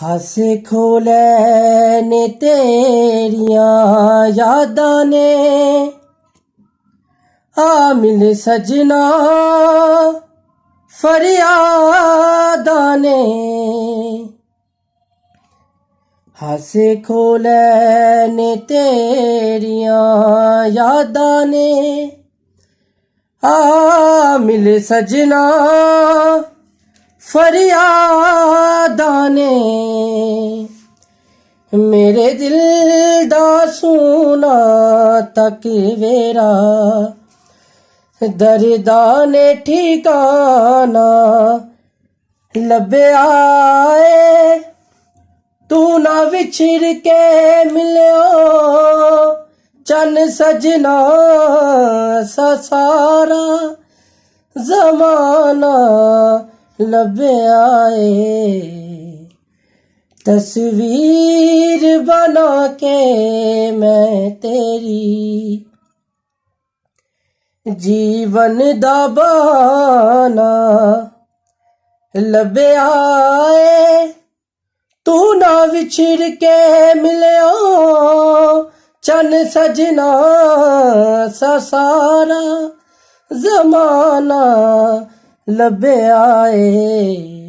ਹਾਸੇ ਖੋਲੇ ਨੇ ਤੇਰੀਆਂ ਯਾਦਾਂ ਨੇ, ਆ ਮਿਲ ਸਜਣਾ ਫਰਿਆਦਾਂ ਨੇ। ਹਾਸੇ ਖੋਲੇ ਨੇ ਤੇਰੀਆਂ ਯਾਦਾਂ ਨੇ, ਆ ਮਿਲ ਸਜਣਾ ਫਰਿਆਦਾਂ ਨੇ। ਮੇਰੇ ਦਿਲ ਦਾ ਸੂਨਾ ਤਕਵੇਰਾ, ਦਰਦਾਂ ਨੇ ਠਿਕਾਣਾ ਲੱਭਿਆ ਏ। ਤੂੰ ਨਾ ਵਿਛੜ ਕੇ ਮਿਲਿਓ ਚੰਨ ਸਜਣਾ, ਸਾਰਾ ਜ਼ਮਾਨਾ ਲੱਭਿਆ ਏ। ਤਸਵੀਰ ਬਣਾ ਕੇ ਮੈਂ ਤੇਰੀ, ਜੀਵਨ ਦਾ ਬਹਾਨਾ ਲੱਭਿਆ ਏ। ਤੂੰ ਨਾ ਵਿਛੜ ਕੇ ਮਿਲਿਓ ਚੰਨ ਸਜਣਾ, ਸਾਰਾ ਜ਼ਮਾਨਾ ਲੱਭਿਆ ਏ।